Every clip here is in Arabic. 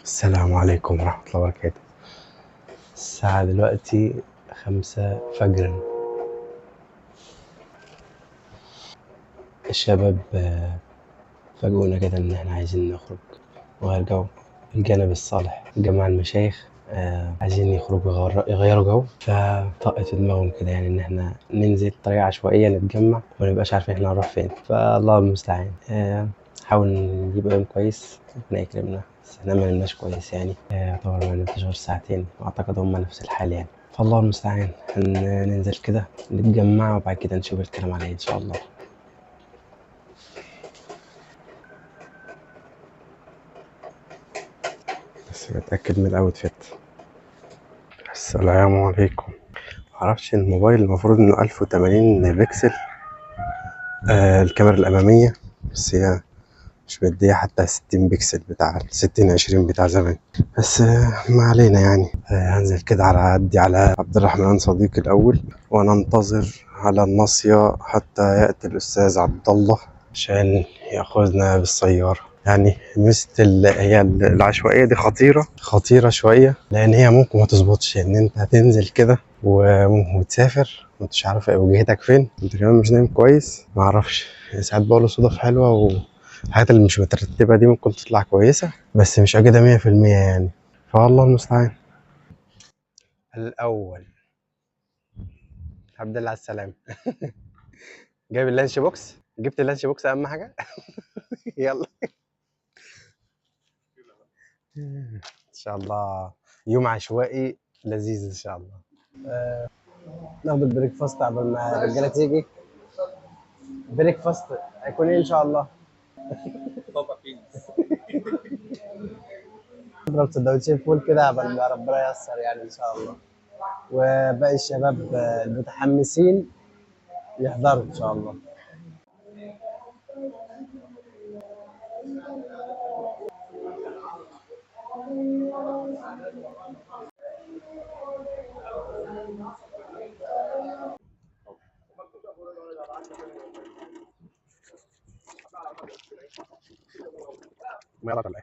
السلام عليكم ورحمة الله وبركاته. الساعة دلوقتي 5 فجرا. الشباب فاجئونا كده إن إحنا عايزين نخرج نغير جو. الجانب الصالح جماعة المشايخ عايزين يخرجوا يغيروا جو، فطقت في دماغهم كده يعني إن إحنا ننزل طريقة عشوائية نتجمع ومنبقاش عارفين إحنا هنروح فين. فالله المستعان. نحاول نجيب يوم كويس ربنا يكرمنا، بس إحنا منمناش كويس يعني. يعتبر منمناش غير ساعتين وأعتقد هما نفس الحال يعني. فالله المستعان ننزل كده نتجمع وبعد كده نشوف الكلام عليه إن شاء الله. بس بتأكد من الأوتفيت. السلام عليكم. معرفش الموبايل المفروض انه 1080 بكسل الكاميرا الأمامية، بس هي مش مدية حتى 60 بكسل بتاع 60-20 بتاع زمان. بس ما علينا يعني. هنزل كده على عدي على عبد الرحمن صديقي الأول وننتظر على الناصية حتى يأتي الأستاذ عبد الله عشان ياخذنا بالسيارة. يعني هي العشوائية دي خطيرة شوية، لأن هي ممكن ما تظبطش إن أنت هتنزل كده وتسافر وانتش عارف وجهتك فين، انت كمان مش نايم كويس. معرفش، ساعات بقول صدف حلوة والحاجات اللي مش مترتبة دي ممكن تطلع كويسة، بس مش أكيدة 100% يعني. فالله المستعان. الأول الحمد لله على السلامة. جايب اللانش بوكس؟ جبت اللانش بوكس أهم حاجة. يلا ان شاء الله يوم عشوائي لذيذ ان شاء الله. ناخد البريك فاست قبل ما الرجاله تيجي. بريك فاست هيكون ايه ان شاء الله؟ بابا كينز. نضرب سندوتشين فول كده قبل ما ربنا ييسر يعني ان شاء الله. وباقي الشباب المتحمسين يحضروا ان شاء الله. ما يلا طلع.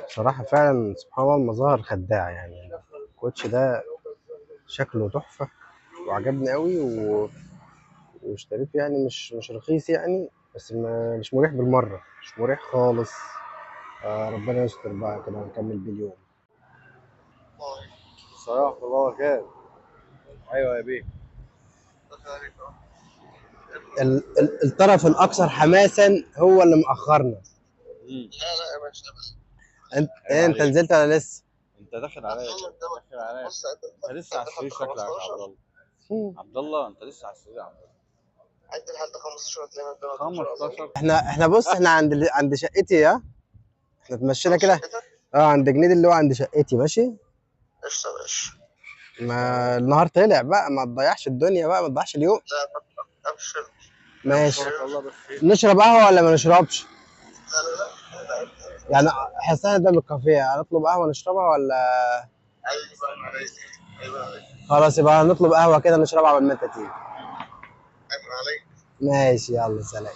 بصراحة فعلا سبحان الله المظاهر خداعة يعني. الكوتش ده شكله تحفة وعجبني قوي واشتريته يعني مش رخيص يعني، بس مش مريح بالمرة، مش مريح خالص. ربنا يستر بقى كده ونكمل بيه اليوم. صباح الله خير. ايوه يا بيه. الطرف الأكثر حماسا هو اللي مأخرنا. لا لا يا باشا. انت نزلت ولا لسه؟ انت داخل عليا داخل عليا. انت لسه على السرير شكلك يا عبد الله. عبد الله انت لسه على السرير يا عبد الله. عد لحد 15 هتلاقينا 15. احنا بص، احنا عند شقتي. احنا اتمشينا كده. عند جنيد اللي هو عند شقتي. ماشي قشطة يا باشا. ما النهار طلع بقى، ما تضيعش الدنيا بقى، ما تضيعش اليوم. لا ابشر. ماشي. نشرب قهوة ولا ما نشربش؟ لا يعني حسنا ده من الكافيه، هنطلب قهوة نشربها ولا؟ ايوه خلاص يبقى نطلب قهوة كده نشربها قبل ما انت تيجي. عليك. ماشي يلا سلام.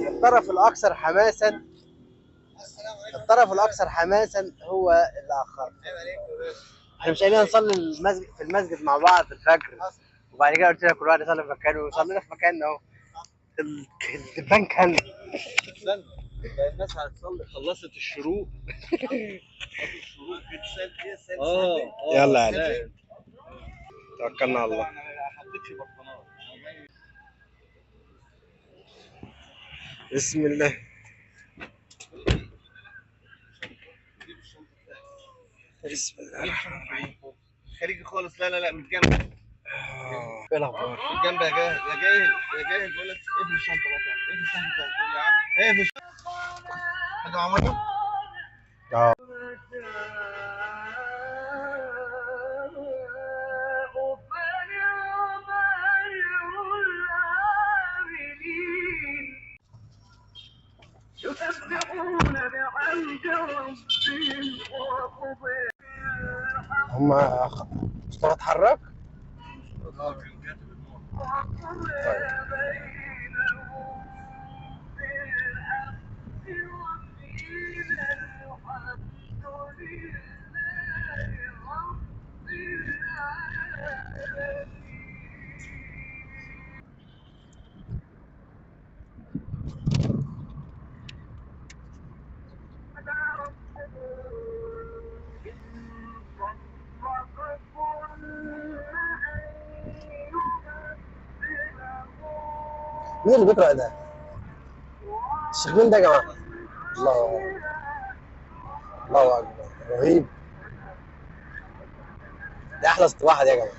الطرف الأكثر حماسا هو اللي أخر. احنا مش قايلين نصلي في المسجد مع بعض الفجر، وبعد كده قلت لك كل واحد يصلي في مكانه وصلينا في مكاننا اهو. البان كان استنى، الناس هتصلي خلصت الشروق. يلا يعني توكلنا على الله. بسم الله. بسم الله الرحمن الرحيم. خارجي خالص. لا من الجنب. ايه الاخبار؟ من الجنب يا جاهل يا جاهل يا جاهل. بقول لك اقفل الشنطه بقى. اقفل الشنطه يا عم. اقفل. حاجه عملته. اه يسبحون بحمد ربهم هم مصطفى اتحرك. مين اللي بيقرأ ده؟ الشيخ مين ده يا جماعة؟ الله أكبر، رهيب. ده أحلى واحد يا جماعة.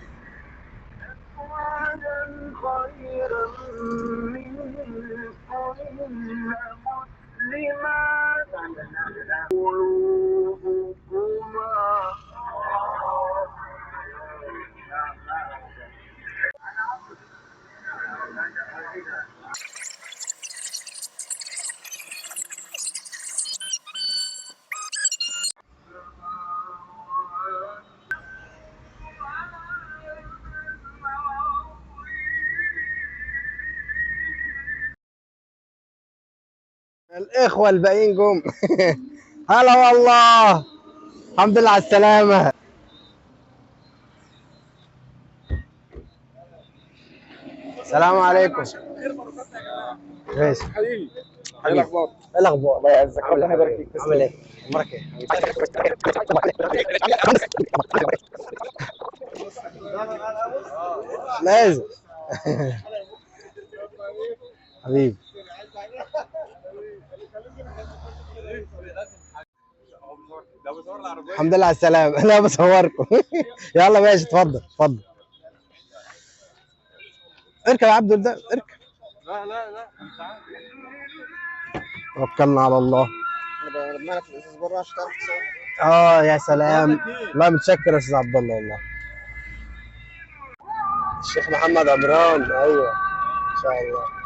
الإخوة الباقيين جم. هلا والله، الحمد لله على السلامة. السلام عليكم. ماشي حبيبي، ايه الاخبار؟ ايه الاخبار؟ الله يعزك، ربنا يبارك فيك. عامل ايه؟ اخبارك ايه؟ لازم. حبيبي الحمد لله على السلامة. لا بصوركم. يلا ماشي، اتفضل اتفضل. اركب يا عبد ده، اركب. لا توكلنا على الله. انا رمينا في الازاز بره عشان تعرف تصور. يا سلام. الله متشكر يا استاذ عبد الله والله. الشيخ محمد عمران، ايوه ان شاء الله.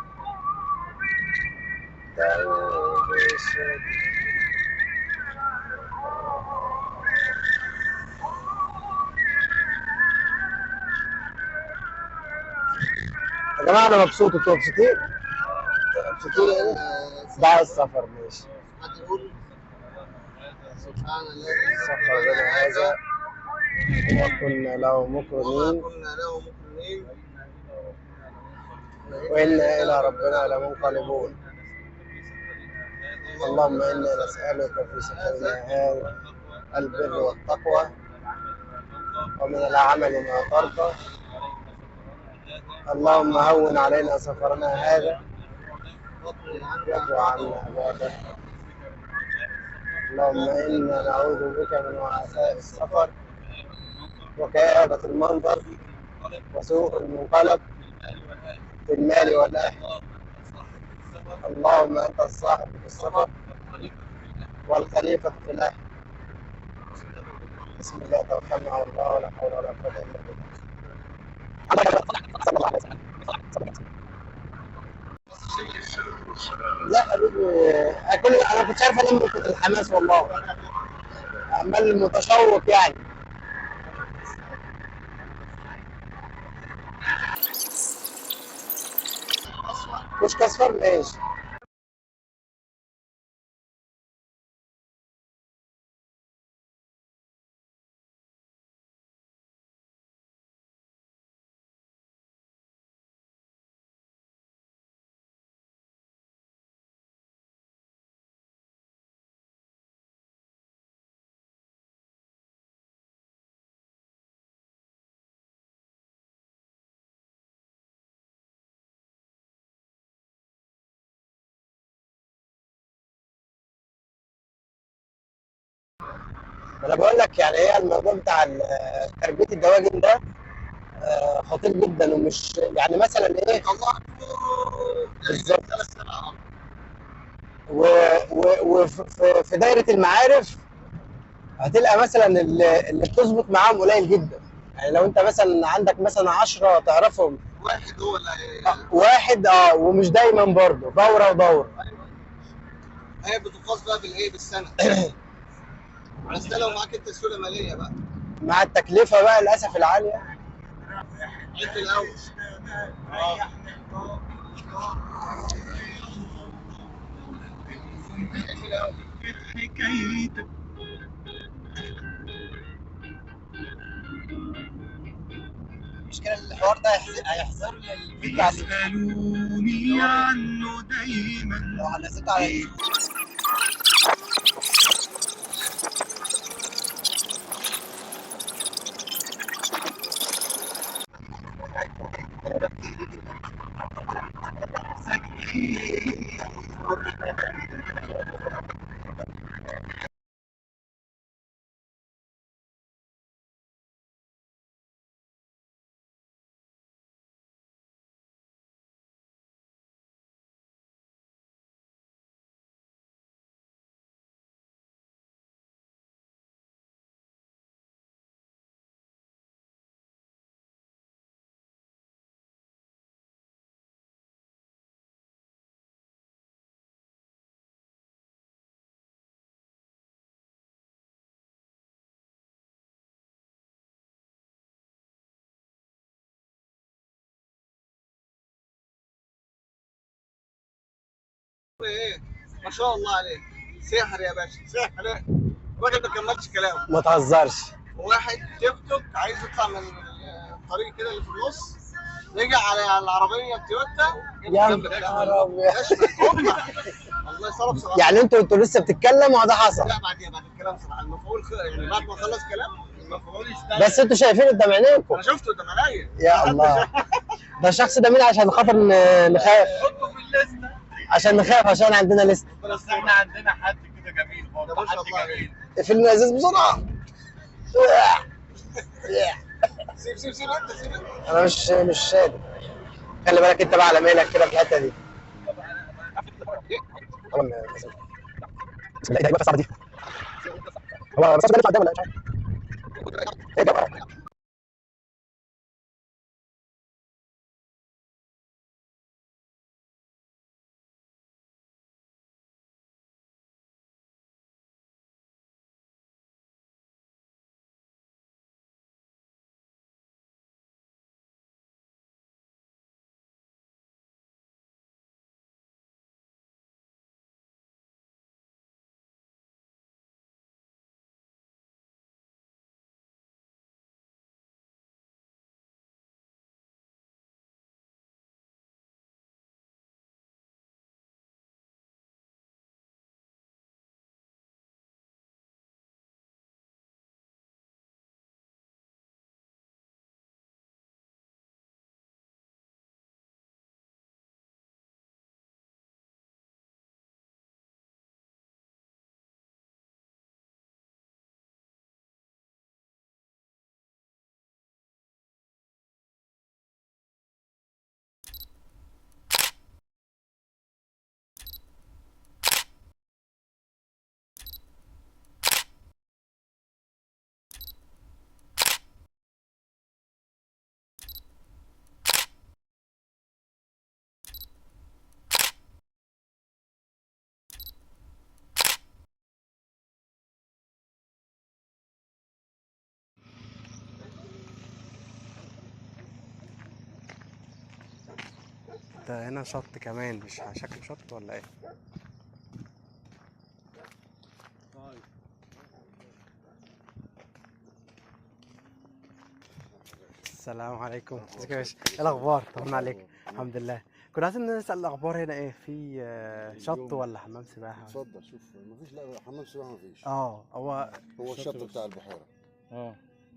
يا جماعه انا مبسوط، انتوا مبسوطين؟ مبسوطين يعني؟ دعاء السفر ماشي. حد يقول سبحان الذي سخر لنا هذا وكنا له مقرنين وإنا إلى ربنا لمنقلبون. اللهم إنا نسألك في سفرنا هذا البر والتقوى ومن العمل ما ترضى. اللهم هون علينا سفرنا هذا واطوي عنا عبادك. اللهم إنا نعوذ بك من وعثاء السفر وكآبة المنظر وسوء المنقلب في المال والأهل. اللهم أنت الصاحب في السفر والخليفة في الأهل. بسم الله توكلنا على الله ولا حول ولا قوة إلا بالله. لا حبيبي، أنا كنت عارف ألم من الحماس والله، عمال متشوق يعني. مش كسفر ماشي. انا بقول لك يعني هي الموضوع بتاع تربيه الدواجن ده خطير جدا، ومش يعني مثلا ايه بالظبط. وفي دايره المعارف هتلقى مثلا اللي بتظبط معاهم قليل جدا. يعني لو انت مثلا عندك مثلا 10 تعرفهم، واحد هو اللي واحد ومش دايما برضه، دوره ودوره. هي بتقاس بقى بالايه؟ بالسنه. بس ده لو معاك انت سيوله ماليه بقى، مع التكلفه بقى للاسف العاليه. عد الاول. حكايتك المشكله الحوار ده هيحذر لي الفيديو على يسألوني عنه دايما لو نزلت على ايه ما شاء الله عليك، سحر يا باشا سحر. الراجل ما كملش كلامه. ما تهزرش. واحد تيك توك عايز يطلع من الطريق كده اللي في النص، رجع على العربيه التويوتا. يا نهار ابيض. الله يصرف صراحه. يعني انتوا لسه بتتكلموا وده حصل؟ لا بعد الكلام صراحه المفعول يعني بعد ما خلص كلام المفعول يشتغل. بس انتوا شايفين قدام عينيكم. انا شفته قدام عينيا. يا الله. ده الشخص ده مين عشان خاطر نخاف؟ حطه في الليسته عشان نخاف عشان عندنا لسه. بس احنا عندنا حد كده جميل برضه، حد جميل. في الازاز بسرعه. سيب انت سيب انت. انا مش قادر. خلي بالك انت بقى على ميلك كده في الحته دي. بسم الله، ايه ده الصعبه دي؟ هو الرصاص ده بيطلع قدام ولا مش عارف؟ ايه ده؟ ده هنا شط كمان، مش شكله شط ولا ايه؟ السلام عليكم. ازيك يا باشا؟ ايه الاخبار؟ طمنا عليك. الحمد لله. كنا عايزين نسال الاخبار هنا ايه، في شط ولا حمام سباحه؟ اتفضل شوف. مفيش، لا حمام سباحه مفيش. هو الشط بتاع البحيره.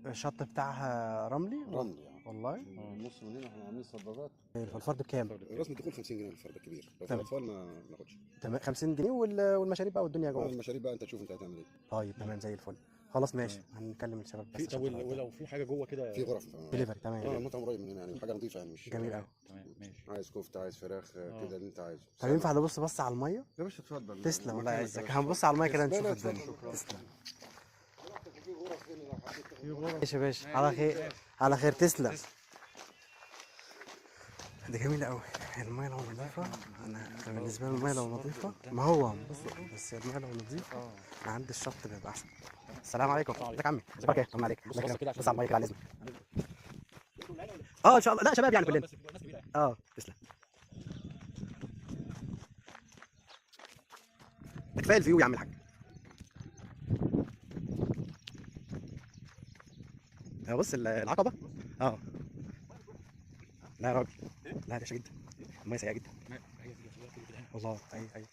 الشط بتاعها رملي رملي يعني. والله. النص من هنا احنا عاملين صدادات. الفرد بكام؟ رسم الدخول 50 جنيه الفرد كبير، لو في تمام. اطفال ما ناخدش. تمام 50 جنيه والمشاريب بقى والدنيا جوه. المشاريب بقى انت تشوف انت هتعمل ايه. طيب تمام زي الفل. خلاص ماشي، هنكلم الشباب بس. طب ولو في حاجه جوه كده في غرف دليفري. تمام. المطعم قريب من هنا يعني، حاجه نظيفه يعني، مش جميل قوي. تمام ماشي. عايز كفته عايز فراخ كده اللي انت عايزه. طب ينفع نبص بس على الميه؟ يا باشا اتفضل. تسلم الله يعزك. هنبص على الميه كده نشوف الدنيا. تسلم. ماشي يا باشا، على خير على خير. تسلم. دي جميلة قوي المية لو نظيفة. أنا بالنسبة لي المية لو نظيفة، ما هو بس المية لو نظيفة عند الشط بيبقى أحسن. السلام عليكم. ازيك يا عمي؟ ازيك؟ طمنا عليك. بص على المية كده على الإذن. ان شاء الله. لا شباب يعني كلنا. تسلم. ده كفايه الفيو يا عم الحاج. بص العقبه. لا يا راجل، لا ده جدا، الميه سيئه جدا والله. اي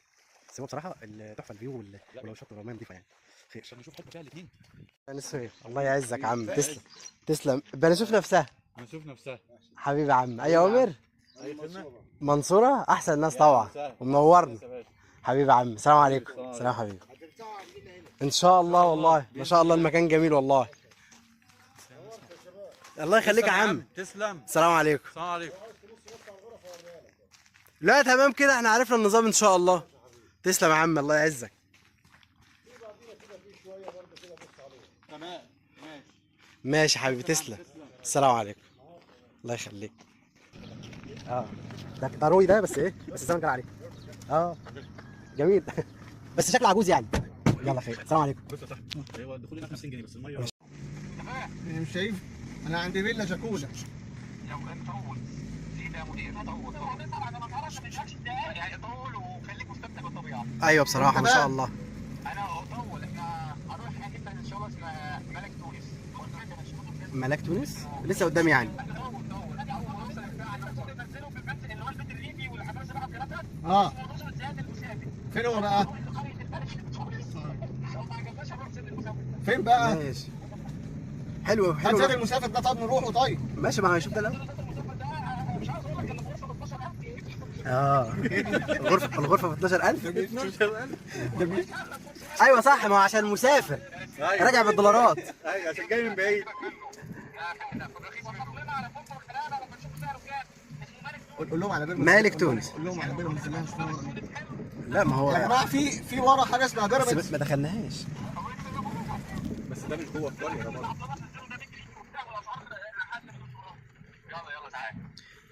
بس هو بصراحه التحفه الفيو ولو شط الرمايه نضيفه يعني خير. عشان نشوف حته فيها الاثنين. نسوي الله يعزك يا عم. تسلم بنشوف نفسها. نشوف نفسها حبيبي يا عم. اي عمر منصوره احسن ناس طبعا ومنورنا. حبيبي يا عم. السلام عليكم. سلام حبيبي. ان شاء الله والله ما شاء الله المكان جميل والله. الله يخليك يا عم. تسلم. السلام عليكم. السلام عليكم. لا تمام كده احنا عرفنا النظام ان شاء الله. تسلم يا عم الله يعزك. تمام ماشي حبيبي. تسلم. السلام عليكم. الله يخليك. ده ضروري ده بس ايه بس الزمن جرى عليه. جميل بس شكله عجوز يعني. يلا خير. السلام عليكم. بص يا صاحبي هو الدخول هنا 50 جنيه بس الميه مش شايف؟ انا عندي فيلا جاكوزا. لو كان طول زيد يا مدير طول طبعا انا ما تعرفش ما تشغلش الدقايق يعني طول وخليك مستمتع بالطبيعه. ايوه بصراحه ما شاء الله. انا اطول احنا هنروح حته ان شاء الله اسمها ملك تونس. ملاك تونس لسه قدامي يعني. فين هو بقى؟ فين بقى؟ ماشي حلو هنزل المسافر ده. طب نروحه طيب. ماشي ما هنشوف ده الاول. الغرفه ب 12000. ايوه صح ما هو عشان مسافر راجع بالدولارات. ايوه عشان جاي من بعيد. قول لهم على بير مالك تونس. قول لهم على بير مسلمين. لا ما هو يا جماعه في ورا حاجه اسمها جربت. بس ما دخلناهاش. بس ده مش جوه القريه ده برضه.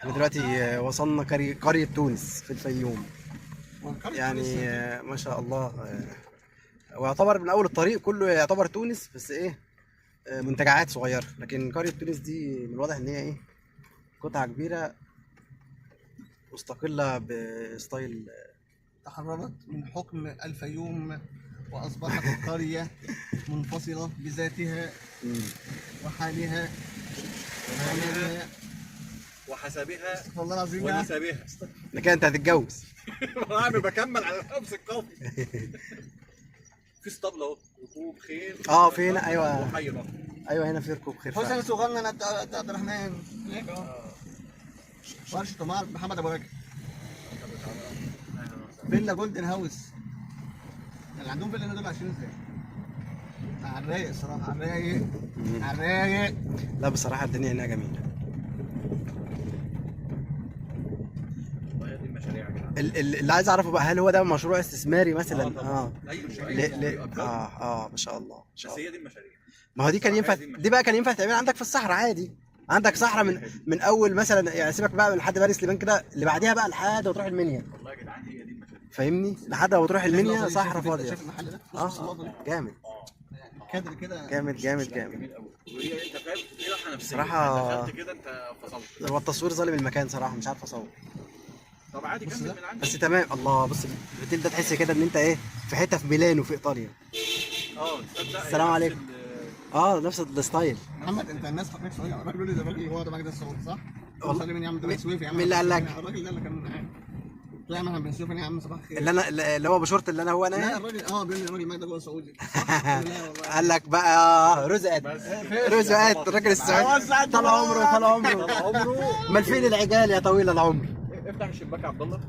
احنا دلوقتي وصلنا قرية تونس في الفيوم. يعني ما شاء الله. ويعتبر من اول الطريق كله يعتبر تونس بس ايه منتجعات صغيرة. لكن قرية تونس دي من الواضح ان هي ايه قطعة كبيرة مستقلة بستايل. تحررت من حكم الفيوم واصبحت قريه منفصله بذاتها وحالها وعملها وحسابها استغفر الله العظيم. ونسابها. لكن انت هتتجوز. انا بكمل على نفس القافي. في اسطبل اهو ركوب خيل. في هنا ايوه. وحيره. ايوه هنا في ركوب خيل. حسن صغنن عبد الرحمن هناك ورشه مع محمد ابو رجب. فيلا جولدن هاوس. اللي عندهم فيلا دول عايشين ازاي؟ على الرايق الصراحه. على الرايق. لا بصراحة الدنيا هنا جميلة. اللي عايز اعرفه بقى هل هو ده مشروع استثماري مثلا؟ ما شاء الله. بس هي دي المشاريع. ما هو دي كان ينفع دي بقى كان ينفع تعمل عندك في الصحراء عادي. عندك صحراء من اول مثلا يعني سيبك بقى من لحد باريس سليمان كده اللي بعديها بقى لحد وتروح المنيا. والله يا جدعان هي دي المشاريع. فاهمني لحد ما تروح المنيا صحراء فاضيه. شايف المحل ده؟ جامد كادر كده جامد. جميل قوي. وهي انت فاهم في راحه نفسيه. صراحة دخلت كده انت فصلت. هو التصوير ظالم المكان صراحه مش عارف اصور. طب عادي كمل من عندك. بس تمام. الله بص الاوتيل ده تحس كده ان انت ايه في حته في ميلانو في ايطاليا. تصدق. السلام عليكم. نفس الستايل. محمد انت الناس فاكرك سوري. الراجل بيقول لي ده الراجل اللي هو ده مجدي الصوت صح؟ والله. مين يا عم ده سويفي يا عم. مين اللي قال لك؟ الراجل ده اللي كان معايا. لا يا محمد بن سويفي يا عم صباح الخير. اللي هو بشورت اللي هو لا انا. الراجل بيقول لي الراجل مجدي جوه سعودي. قال لك بقى رزقت الراجل السعودي. طال عمره امال فين العجال يا طويل العمر. افتح الشباك يا عبد الله.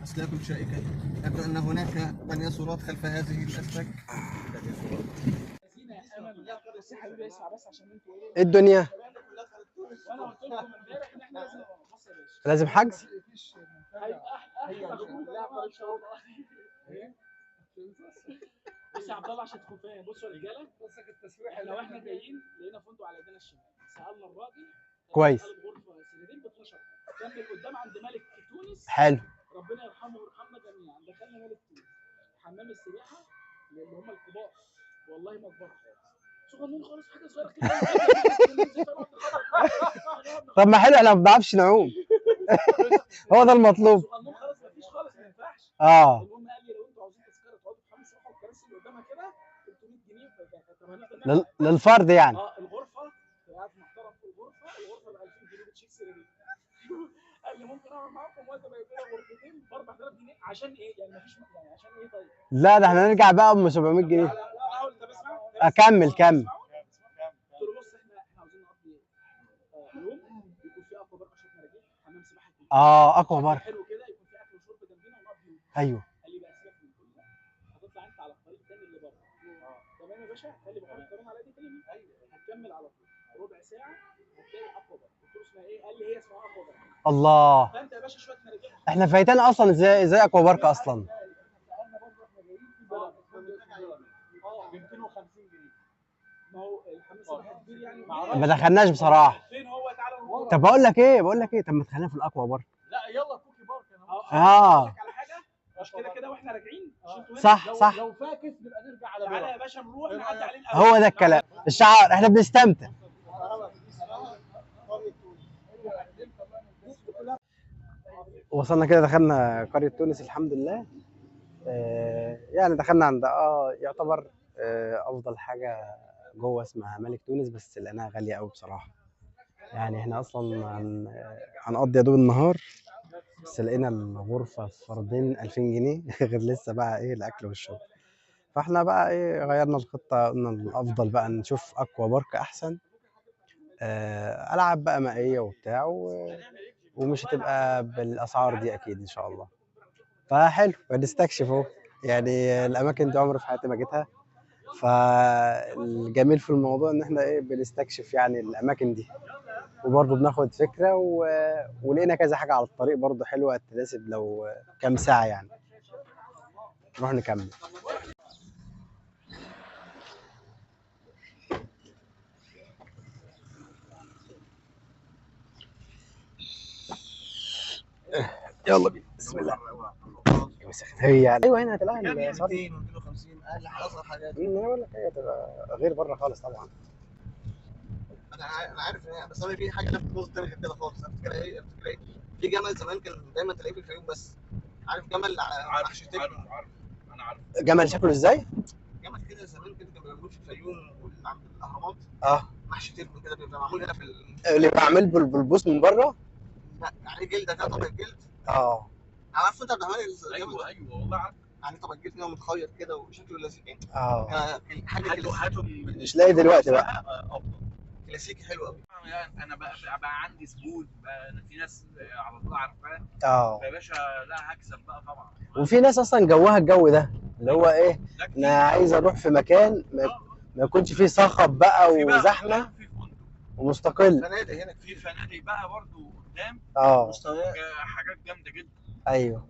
أسلاك شائكة. يبدو أن هناك ديناصورات خلف هذه الأسلاك. ايه الدنيا؟ لازم حجز؟ بص يا عبد الله عشان تكون فاهم. بصوا يا رجاله بصك التسويح. لو احنا جايين لقينا فندق على ايدينا الشمال سالنا الراجل كويس. غرفه سريرين ب 12 كان قدام عند ملك تونس. حلو. ربنا يرحمه ويرحمنا جميعا. دخلنا ملك تونس حمام السباحه اللي هم الكبار والله مقبره صغنون خالص، حاجه صغيره كده. طب ما حلو، احنا ما بنعرفش نعوم. هو ده المطلوب. صغنون خالص، مفيش خالص، ما ينفعش. اه المهم قال لي لو انتوا عاوزين تذكره تقعدوا في حمص روحوا الكراسي اللي قدامها كده 300 جنيه. طب هنفضل للفرد يعني. الغرفه قاعد محترم في الغرفه ب 2000 جنيه بتشيك سرير. قال لي ممكن اقعد معاكم وقت ما يبقى غرفتين ب 4000 جنيه عشان ايه؟ يعني مفيش يعني عشان ايه طيب؟ لا ده احنا نرجع بقى ب 700 جنيه. لا اقول طب اسمع. اكمل قلت له بص احنا عاوزين نقضي يوم يكون فيه اكوا بارك عشان مراجيح، حمام سباحه كبير. اكوا بارك حلو كده، يكون فيه اكل وشرب جنبينا ونقضي يوم. ايوه. قال لي بقى سيبك من كل ده، هتطلع انت على الطريق الثاني اللي بره. تمام يا باشا. قال لي بحط الكلام على دي كلمه. هتكمل على طول ربع ساعه هتلاقي اكوا بارك. قلت له اسمها ايه؟ قال لي هي اسمها اكوا بارك. الله، فانت يا باشا شويه مراجيح. احنا فايتانا اصلا ازاي اكوا بارك اصلا. سالنا برضه احنا جايين في بلد ب 250 جنيه. ما هو الحمام سباحه كبير يعني. ما دخلناش بصراحه. فين هو؟ تعالى نروح. طب بقول لك ايه، طب ما تخلينا في الاكوا بارك. لا يلا كوكي بارك. انا اه على حاجه مش كده واحنا راجعين. صح لو فاكس نبقى نرجع على تعالى يا باشا نروح نعدي عليه الاول. هو ده الكلام، الشعار، احنا بنستمتع. وصلنا كده، دخلنا قرية تونس الحمد لله. يعني دخلنا عند يعتبر افضل حاجة جوه اسمها ملك تونس، بس لقيناها غالية قوي بصراحة. يعني احنا اصلا هنقضي يا دوب النهار، بس لقينا الغرفة فردين 2000 جنيه غير لسه بقى ايه الاكل والشرب. فاحنا بقى ايه غيرنا الخطة، قلنا الافضل بقى نشوف اكوا بارك احسن. العاب بقى مائية وبتاع ومش هتبقى بالاسعار دي اكيد ان شاء الله. فحلو بنستكشف اهو، يعني الاماكن دي عمري في حياتي ما جيتها. فالجميل في الموضوع ان احنا ايه بنستكشف يعني الاماكن دي، وبرضه بناخد فكره ولقينا كذا حاجه على الطريق برضه حلوه تناسب لو كام ساعه يعني. نروح نكمل. يلا بينا، بسم الله. هي يعني ايوه هنا هتلاقي 200 و250 اقل حاجه اصغر حاجات. انا بقول لك هي تبقى غير بره خالص طبعا. انا عارف ان هي، بس انا في حاجه لفت نظري تاني غير كده خالص. افتكر ايه؟ في جمل زمان كان دايما تلاقيه في الفيوم بس. عارف جمل محشي تبن؟ عارف انا عارف. جمل شكله ازاي؟ جمل كده زمان كده كانوا بيعملوه في الفيوم عند الاهرامات. اه محشي تبن كده بيبقى معمول هنا في اللي بعمل بالبوس من بره. لا عليه جلده كده، طبق الجلد. اه عارف انت بتعمل ايوه والله عارف. يعني طبق الجلد كده متخيط كده وشكله لذيذ يعني. اه حاجه هاتهم مش لاقي دلوقتي بقى. افضل. كلاسيكي حلو قوي. انا بقى عندي زبون بقى، أنا في ناس على طول عارفاه. اه يا باشا لا هكسب بقى طبعا. وفي ناس اصلا جوها الجو ده اللي هو ايه، انا عايز اروح في مكان ما يكونش فيه صخب بقى وزحمه في فندق ومستقل. فنادق هنا في فنادق بقى برضو قدام مستويات. حاجات جامده جدا. ايوه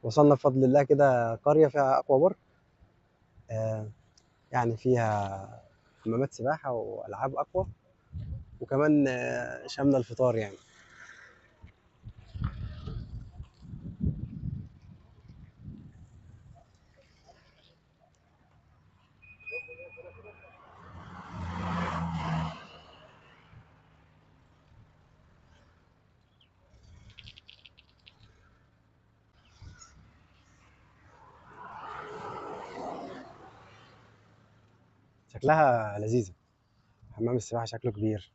وصلنا بفضل الله كده قرية فيها أكوا بارك. يعني فيها حمامات سباحة وألعاب أكوا، وكمان شاملة الفطار يعني. شكلها لذيذة، حمام السباحة شكله كبير.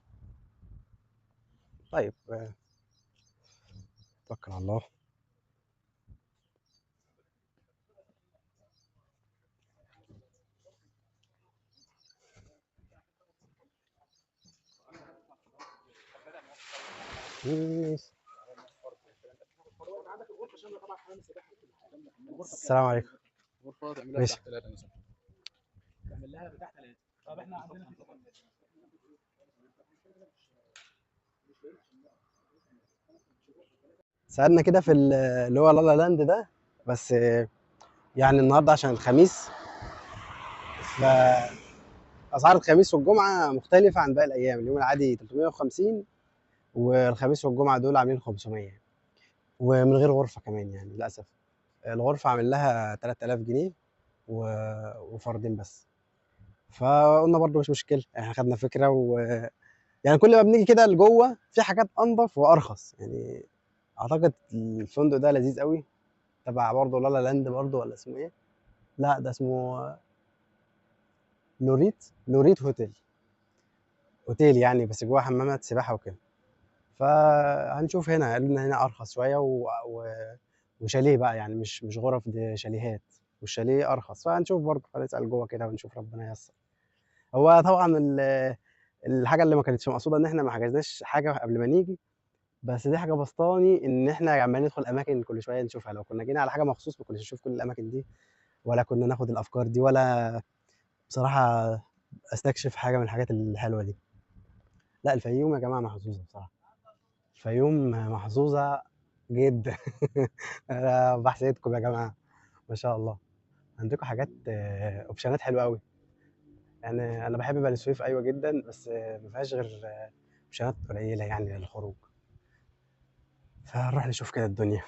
طيب توكل على الله. السلام عليكم. ماشي. تعمل لها بتاع 3. طب احنا عندنا سألنا كده في اللي هو لالا لاند ده، بس يعني النهارده عشان الخميس، فاسعار الخميس والجمعه مختلفه عن باقي الايام. اليوم العادي 350، والخميس والجمعه دول عاملين 500، ومن غير غرفه كمان يعني للاسف. الغرفه عامل لها 3000 جنيه وفردين بس. فقلنا برضو مش مشكله، احنا خدنا فكره يعني كل ما بنيجي كده لجوه في حاجات انضف وارخص يعني. اعتقد الفندق ده لذيذ قوي، تبع برضه لالا لاند برضه، ولا اسمه ايه؟ لا ده اسمه لوريت اوتيل يعني، بس جوه حمامات سباحه وكده. فهنشوف هنا، قالوا لنا هنا ارخص شويه وشاليه بقى يعني، مش غرف، دي شاليهات، والشاليه ارخص. فهنشوف برضه، هنسال جوه كده ونشوف ربنا ييسر. هو طبعا الحاجه اللي ما كانتش مقصوده ان احنا ما حجزناش حاجه قبل ما نيجي، بس دي حاجه بسطاني ان احنا عمالين ندخل اماكن كل شويه نشوفها. لو كنا جينا على حاجه مخصوص ما كناش نشوف كل الاماكن دي، ولا كنا ناخد الافكار دي، ولا بصراحه استكشف حاجه من الحاجات الحلوه دي. لا الفيوم يا جماعه محظوظه بصراحه، الفيوم محظوظه جدا. انا بحسدكم يا جماعه، ما شاء الله عندكم حاجات، اوبشنات حلوه قوي. يعني انا بحب بني سويف ايوه جدا، بس ما فيهاش غير اوبشنات قليله يعني للخروج. فنروح نشوف كده الدنيا.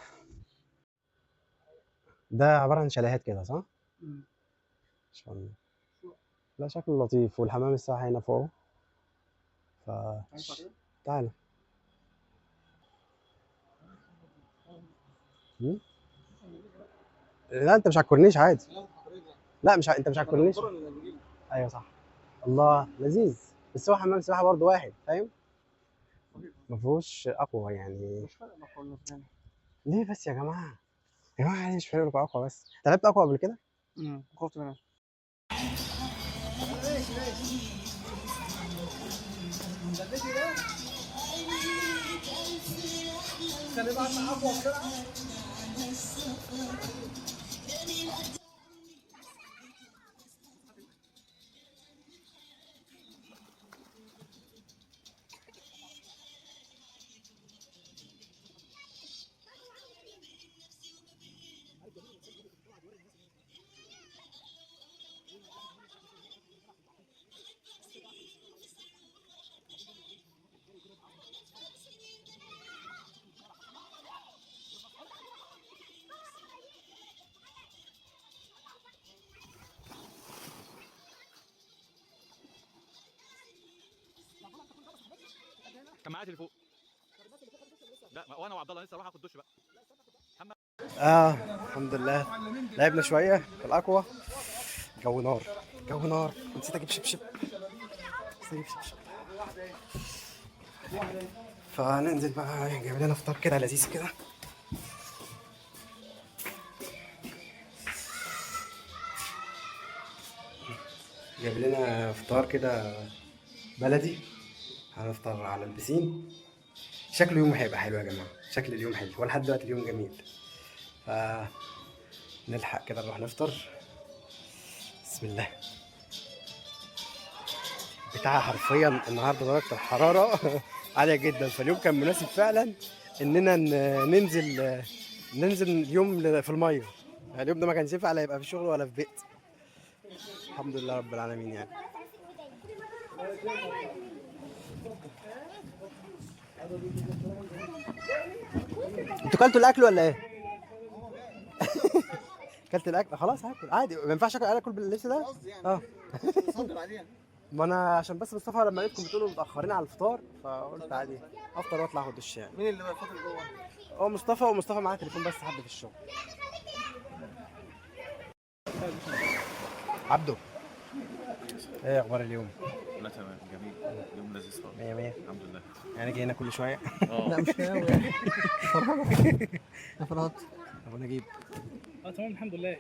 ده عباره عن شاليهات كده صح؟ ان شاء الله. لا شكله لطيف، والحمام السباحه هنا فوق. ف تعالى. م? لا انت مش على الكورنيش عادي. لا انت مش على الكورنيش. ايوه صح. الله لذيذ، بس هو حمام سباحه برضه واحد فاهم، ما فيهوش اقوى يعني. ليه بس يا جماعه؟ يا جماعه يعني مش فارق لكم اقوى؟ بس انت لعبت اقوى قبل كده؟ خفت منها. خلي بالك من اقوى بسرعه. كان معايا تليفون. لا وانا وعبد الله لسه اروح اخد دش بقى. الحمد لله لعبنا شويه في الاقوى. جو نار، جو نار. نسيت اجيب شبشب، فننزل بقى جايب لنا فطار كده لذيذ كده. جايب لنا فطار كده بلدي، هنفطر على البسين. شكل اليوم هيبقى حلو يا جماعه، شكل اليوم حلو، ولحد دلوقتي اليوم جميل. نلحق كده نروح نفطر. بسم الله. بتاع حرفيا النهارده درجه الحراره عاليه جدا، فاليوم كان مناسب فعلا اننا ننزل اليوم في الميه. يعني اليوم ده ما كانش ينفع لا يبقى في شغل ولا في بيت. الحمد لله رب العالمين يعني. انتوا كلتوا الاكل ولا ايه؟ كلت الاكل خلاص هاكل عادي، ما ينفعش اكل باللبس ده؟ اه ما انا عشان بس مصطفى لما لقيتكم بتقولوا متاخرين على الفطار فقلت عادي افطر واطلع اخد دش يعني. مين اللي بقى فاضل جوه؟ هو مصطفى، ومصطفى معاه تليفون بس حد في الشغل. عبده ايه اخبار اليوم؟ لا تمام جميل، يوم لذيذ خالص. 100 100 الحمد لله. يعني جاي هنا كل شويه؟ لا مش ناوي يعني. يا فرهاد طب انا اجيب. تمام الحمد لله.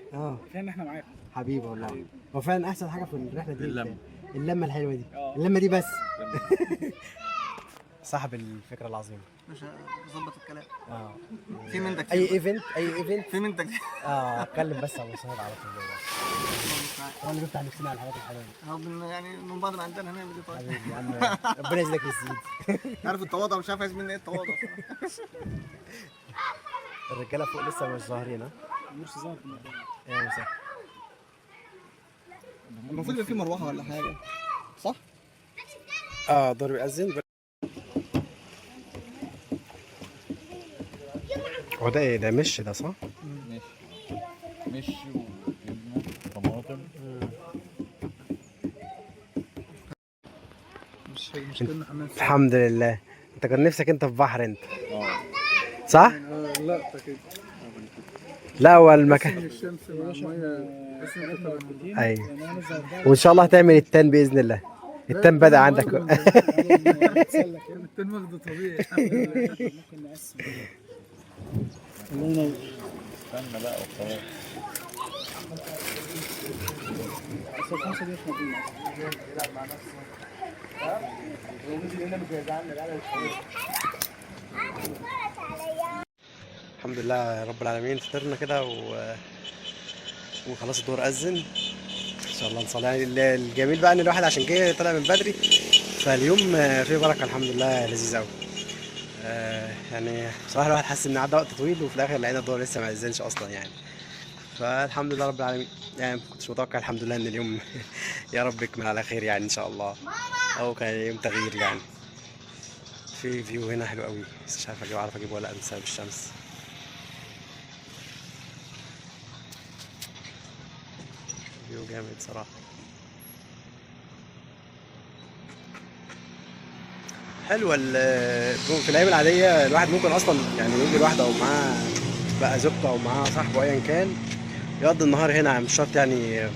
كفايه ان احنا معاكم حبيبي والله. هو فعلا احسن حاجه في الرحله دي اللمة. اللمه الحلوه دي. اللمه دي بس. صاحب الفكره العظيمه. مش هظبط الكلام. في من ده اي ايفنت في من ده اتكلم بس ابو سعيد على طول. هو اللي بيفتح نفسنا على الحاجات الحلوه دي. يعني من بعد ما عندنا هنعمل ايه طيب؟ حبيبي يا عم ربنا يزيدك بالزيد. عارف التواضع، مش عارف عايز مني ايه التواضع. الرجاله فوق لسه مش ظاهرين. ها؟ مش ظاهر. المفروض يبقى في مروحه ولا حاجه، صح؟ دور بيأذن. هو ده ايه ده؟ مش ده صح؟ مش وجبنه طماطم. مش كنا حمام الحمد لله. انت كان نفسك انت في بحر انت. صح؟ لا كده. لا هو المكان الشمس مع الميه بس انت ايوه. وان شاء الله هتعمل التان باذن الله. التان بدأ عندك. التان واخده طبيعي. ممكن نقسم. الله ينور. استنى بقى وخلاص. بس الخمسه دي مش موجوده. الحمد لله رب العالمين. فطرنا كده وخلاص الظهر أذن. ان شاء الله نصلي. يعني الجميل بقى ان الواحد عشان كده طلع من بدري، فاليوم فيه بركه الحمد لله، لذيذ قوي. يعني بصراحه الواحد حاسس ان عدى وقت طويل وفي الاخر لقينا الظهر لسه ما اذنش اصلا يعني. فالحمد لله رب العالمين. يعني ما كنتش متوقع الحمد لله ان اليوم يا رب يكمل على خير يعني ان شاء الله، او كان يوم تغيير يعني. في فيو هنا حلو قوي بس مش عارف اعرف اجيبه ولا لا بسبب الشمس. فيو جامد صراحه. حلوه في الايام العاديه الواحد ممكن اصلا يعني يجي لوحده او معاه بقى زوجته او معاه صاحبه ايا كان، يقضي النهار هنا. مش شرط يعني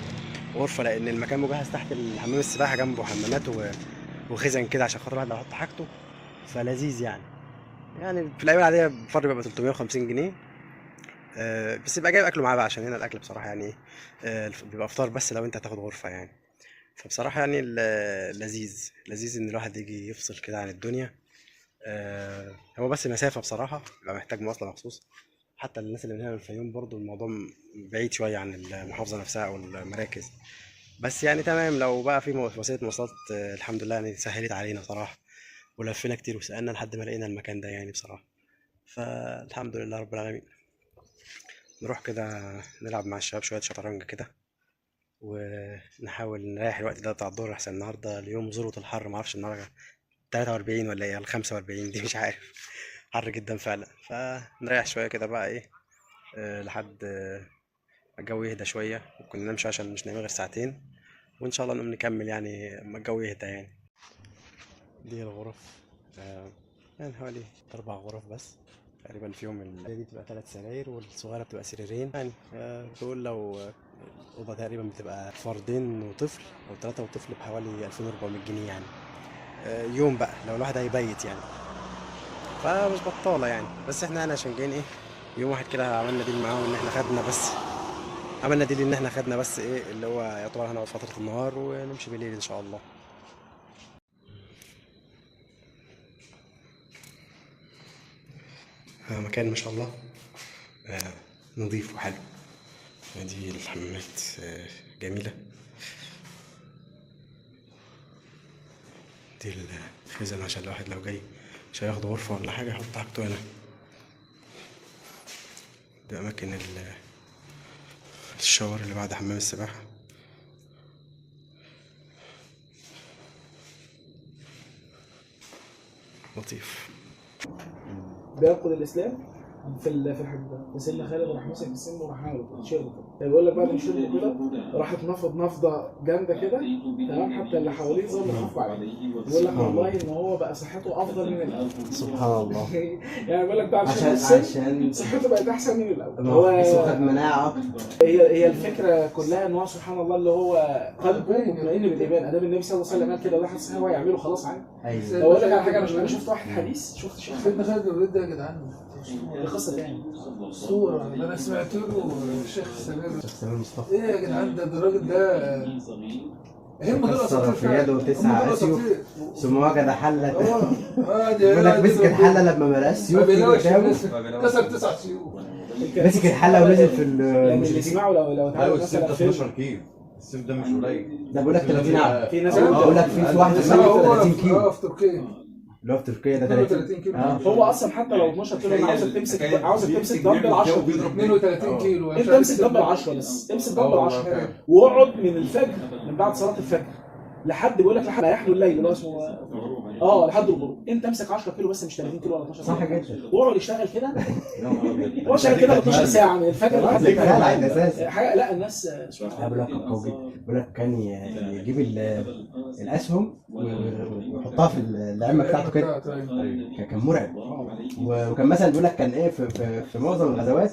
غرفه، لان المكان مجهز تحت الحمام السباحه، جنبه حمامات وخزن كده عشان خاطر الواحد لو يحط حاجته، فلذيذ يعني. يعني في الايام العاديه الفرد بيبقى 350 جنيه. بس يبقى جايب اكله معاه بقى، عشان هنا الاكل بصراحه يعني بيبقى فطار بس لو انت هتاخد غرفه يعني. فبصراحه يعني لذيذ ان الواحد يجي يفصل كده عن الدنيا. هو بس المسافه بصراحه بيبقى محتاج مواصله مخصوص. حتى الناس اللي من هنا من الفيوم برضو الموضوع بعيد شويه عن المحافظه نفسها او المراكز، بس يعني تمام. لو بقى في وسيله مواصلات الحمد لله يعني سهلت علينا صراحه، ولفينا كتير وسالنا لحد ما لقينا المكان ده يعني بصراحه. فالحمد لله رب العالمين. نروح كده نلعب مع الشباب شويه شطرنج كده، ونحاول نريح الوقت ده بتاع الظهر، احسن النهارده اليوم ذروه الحر. معرفش النهارده 43 ولا ايه، 45 دي مش عارف. حر جدا فعلا. فنريح شويه كده بقى ايه لحد ما الجو يهدى شويه. ممكن ننام شويه عشان مش نايمين غير ساعتين، وان شاء الله نقوم نكمل يعني اما الجو يهدى يعني. دي الغرف يعني حوالي 4 غرف بس تقريبا. فيهم دي بتبقى 3 سراير والصغيره بتبقى سريرين يعني. بقول لو الأوضة تقريبا بتبقى فردين وطفل أو 3 وطفل بحوالي 2400 جنيه يعني. يوم بقى لو الواحد هيبيت يعني، فمش بطالة يعني. بس احنا عشان جايين ايه يوم واحد كده، عملنا ديل معاهم ان احنا خدنا بس ايه اللي هو يعتبر هنقعد فترة النهار ونمشي بالليل ان شاء الله. مكان ما شاء الله نظيف وحلو. دي الحمامات جميلة. دي الخزن عشان الواحد لو جاي مش هياخد غرفة ولا حاجة يحط حاجته هنا. ده أماكن الشاور اللي بعد حمام السباحة. لطيف. بينقض الاسلام في الحج ده. سيدنا خالد راح مسك السن وراح عامل شرب كده. بيقول لك بعد ما شرب كده راح اتنفض نفضه جامده كده تمام، حتى اللي حواليه ظل يخافوا عليه. بيقول لك والله ان هو بقى صحته افضل من الاول. سبحان الله. يعني بيقول لك بعد شرب السن صحته بقت احسن من الاول. هو خد مناعه اكتر. هي الفكره كلها ان هو سبحان الله اللي هو قلبه مطمئن بالايمان. ادام النبي صلى الله عليه وسلم قال كده واحد هو يعمله خلاص عادي. ايوه. اقول لك على حاجه، انا شفت واحد حديث، شفت سيدنا خالد الوليد ده يا جدعان القصه تاني صورة انا سمعت له الشيخ سمير مصطفى. ايه يا جدعان ده الراجل ده هم دول كسر في يده 9 اسيوف ثم وجد حلة. دي يقول لك مسك الحلة لما ملقاش سيوف قدامه، كسر 9 سيوف. مسك الحلة ونزل في يعني اللي يسمعوا لو تعالوا مثلا 12 كيلو السيف ده مش قليل. ده بقول لك 30 عام. في ناس بقول لك في واحد 30 كيلو في تركيا اللي هو في تركيا ده 32 كيلو. هو اصلا حتى لو 12 كيلو انا عاوزك تمسك دمبل 10 كيلو. 32 كيلو. انت امسك دمبل 10 بس، امسك دمبل 10 واقعد من الفجر، من بعد صلاه الفجر لحد بيقول لك لحد ما يحلو الليل اللي هو اسمه لحد الغروب، انت امسك 10 كيلو بس مش 30 كيلو ولا 12 صح جدا. واقعد اشتغل كده. هو شغال كده 12 ساعه من الفجر لحد حاجه. لا الناس بقول لك كان يجيب الاسهم ويحطها في العمه بتاعته كده، كان مرعب. وكان مثلا بيقول لك كان ايه في معظم الغزوات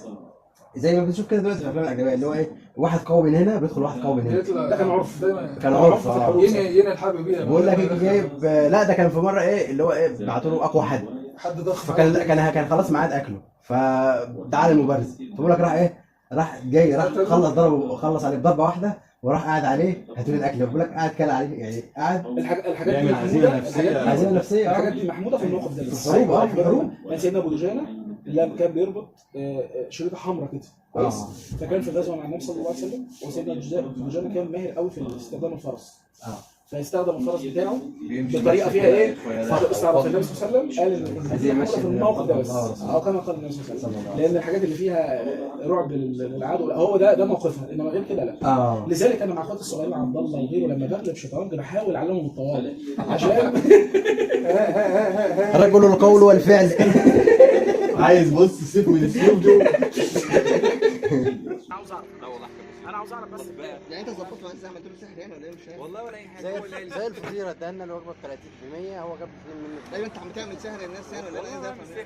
زي ما بنشوف كده دلوقتي في افلام الاجنبيه اللي هو ايه، واحد قوي من هنا بيدخل واحد قوي من هنا. ده كان عرف دايما، كان عرف ينهي الحرب بيها. بقول لك جايب لا ده كان في مره ايه اللي هو ايه بعتوا له اقوى حد ضخم، فكان خلاص ميعاد اكله، فتعالى المبارز، فبقول لك راح خلص عليه بضربه واحده وراح قاعد عليه هاتوا لي الاكل. بقول لك قاعد كل عليه يعني قاعد الحاجات دي محموده، عزيمه نفسيه. الحاجات دي محموده في الموقف ده بس. في الحروب سيدنا ابو دجانه لما كان بيربط شريطه حمراء كده كويس، فكان في الغزوه مع النبي صلى الله عليه وسلم، وسيدنا ابو دجانه كان ماهر قوي في استخدام الفرس. فيستخدم الفرس بتاعه بطريقه فيها ايه؟ استعرض النبي صلى الله عليه وسلم قال في الموقف ده بس، او كما قال النبي صلى الله عليه وسلم، لان الحاجات اللي فيها رعب للعدو هو ده موقفها، انما غير كده لا. لذلك انا مع اخواتي الصغيرين عبد الله وغيره لما بغلب شطرنج بحاول اعلمهم التواضع عشان الرجل القول والفعل. عايز بص سيف من السيوف دول. عاوز اعرف. لا والله انا عاوز اعرف بس يعني انت ظبطت معاه ازاي؟ عملت له سحر يعني ولا ايه؟ مش فاهم والله ولا اي حاجه. زي الفطيره ادانا الوجبه ب 30%، هو جاب 2 منه. ايوه انت عم تعمل سحر الناس يعني ولا ايه؟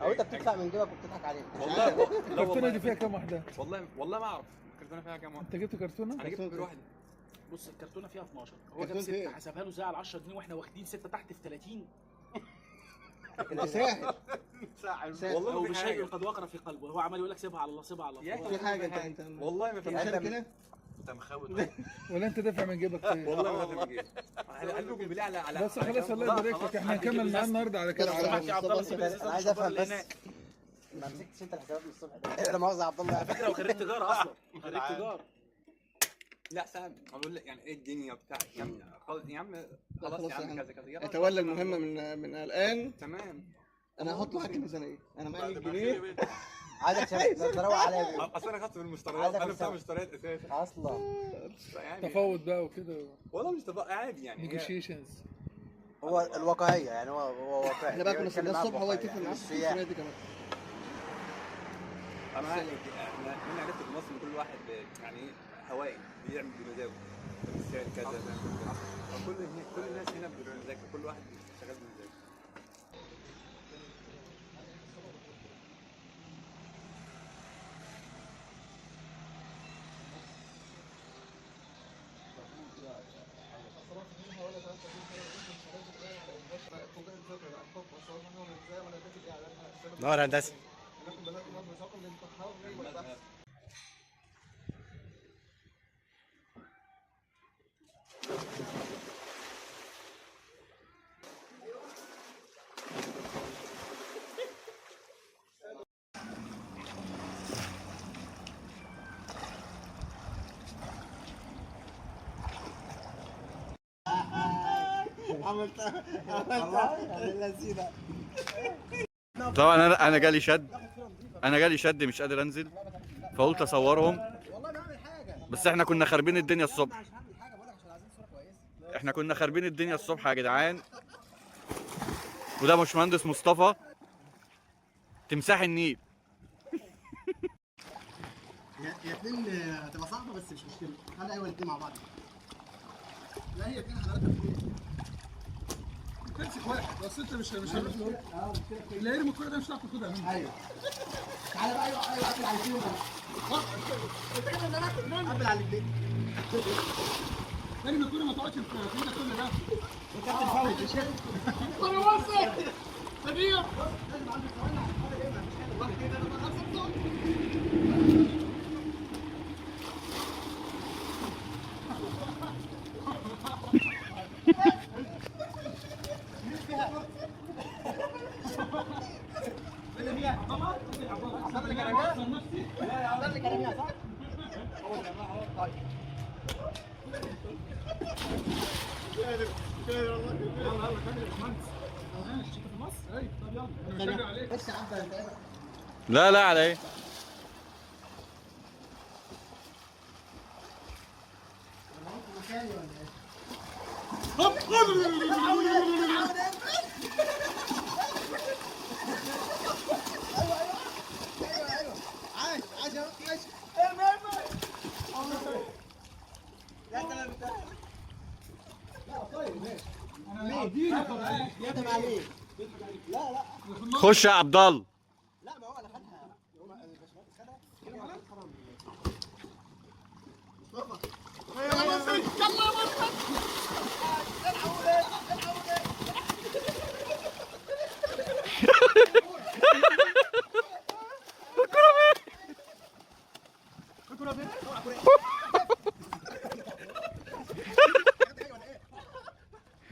او انت بتدفع من جيبك وبتضحك عليهم. والله الكرتونه دي فيها كام واحده؟ والله ما اعرف الكرتونه فيها كام واحده. انت جبت كرتونه؟ انا جبت كل واحده. بص الكرتونه فيها 12، هو جاب 6 حسبها له زي على 10 جنيه واحنا واخدين 6 تحت في 30. انت ساحر والله مش شيء قد وقر في قلبه، هو عمال يقول لك سيبها على الله سيبها على الله. في حاجه انت والله ما في حاجه كده. انت مخوت ولا انت دافع من جيبك؟ والله ما دافع من جيبي. قلبكم بالله على بس خلاص الله يبارك لك، احنا هنكمل معاه النهارده على كده. يا عبد الله انا عايز افهم بس ما مسكتش انت الحسابات من الصبح؟ لا مؤاخذه يا عبد الله، على فكره هو خريج تجاره اصلا، خريج تجاره. لا سام اقول لك يعني ايه الدنيا بتاع يا عم خلاص يا عم كذا اتولى المهمه من الان. تمام. انا هحط له حاجه ميزانيه، انا معايا 100 جنيه. عايزك تروق عليا. اصل انا خدت من المشتريات، انا بتاع مشتريات اساسا اصلا يعني تفاوض بقى وكده. والله مش تفاوض عادي يعني نيجوشيشنز. هو الواقعيه يعني هو واقعي. احنا بقى كنا صلينا الصبح هو يتفق معاه في الشويه دي كمان. انا احنا عرفت في مصر كل واحد يعني هوائي بيعمل بمزاجه، السعر كذا فكل الناس هنا بمزاجها، كل واحد شغال بمزاجه. نور هندسه. طبعا انا جالي شد مش قادر انزل، فقلت اصورهم. بس احنا كنا خاربين الدنيا الصبح، يا جدعان. وده باشمهندس مصطفى تمساح النيل. هي اتنين هتبقى صعبه بس مش مشكله، خلي ايوه الاتنين مع بعض. لا هي اتنين حضرتك تمسك واحد بس انت مش اللي هيرمي الكوره ده مش هتعرف تاخدها منه. ايوه تعالى بقى. ايوه قبل على اليمين قبل على اليمين. ارمي الكوره ما تقعدش في ايدك كل ده. انت بتفوت يا شيخ. الكوره وصلت سريع. في مصر؟ ايوه. طب يلا انا عليك بس يا عبد انت ايه؟ لا لا على ايه؟ مكاني ولا ايه؟ خش يا عبد الله. لا ما هو انا خدها الباشمهندس خدها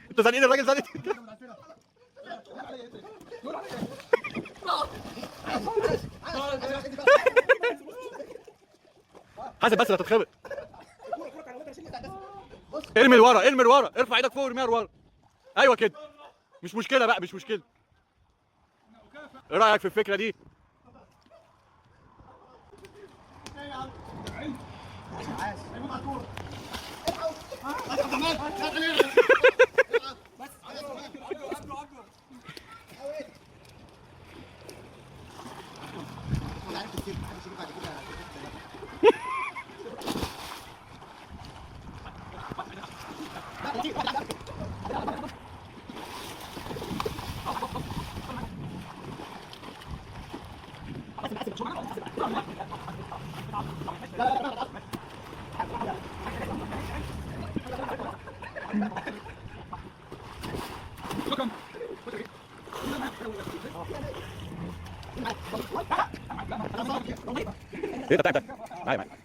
انت زنقين الراجل زنق. حاسب بس لا تتخبط. ارمي لورا ارمي لورا، ارفع ايدك فوق ارميها لورا. ايوه كده، مش مشكله بقى مش مشكله. ايه رايك في الفكره دي؟ ايه ده معايا معايا.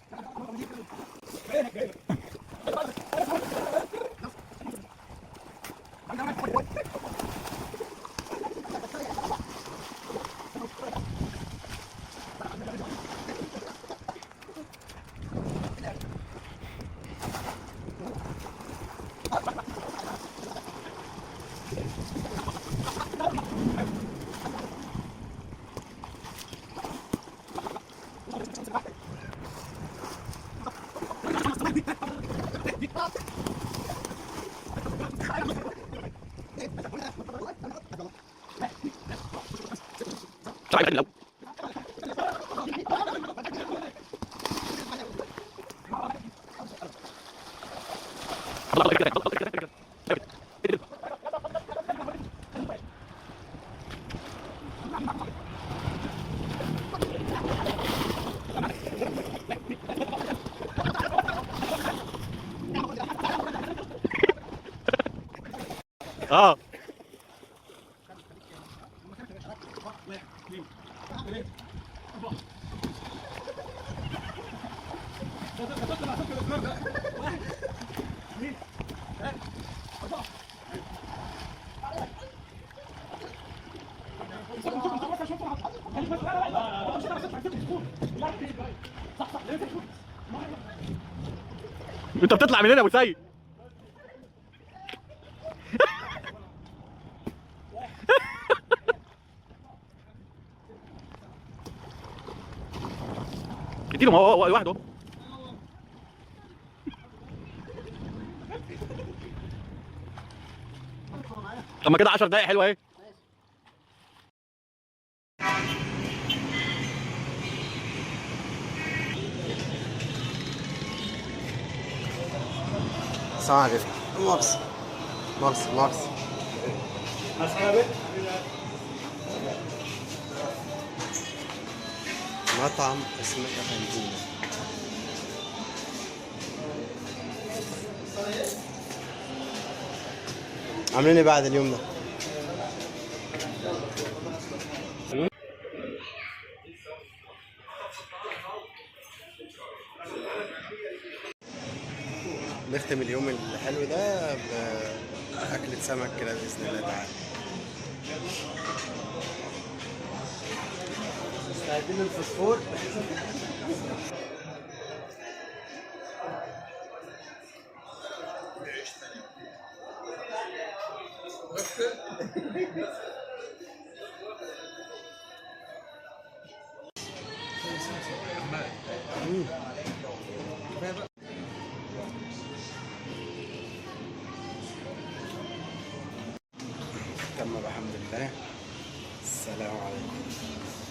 اه انت بتطلع من هنا يا ابو سيد. اديله ما هو واحد اهو. طب ما كده 10 دقايق حلوه اهي. السلام عليكم. مارس مارس مطعم اسمه أفندينا. عاملين ايه بعد اليوم ده؟ نختم اليوم الحلو ده بأكلة سمك كده بإذن الله تعالى. مستعدين للفوسفور. تم بحمد الله. السلام عليكم.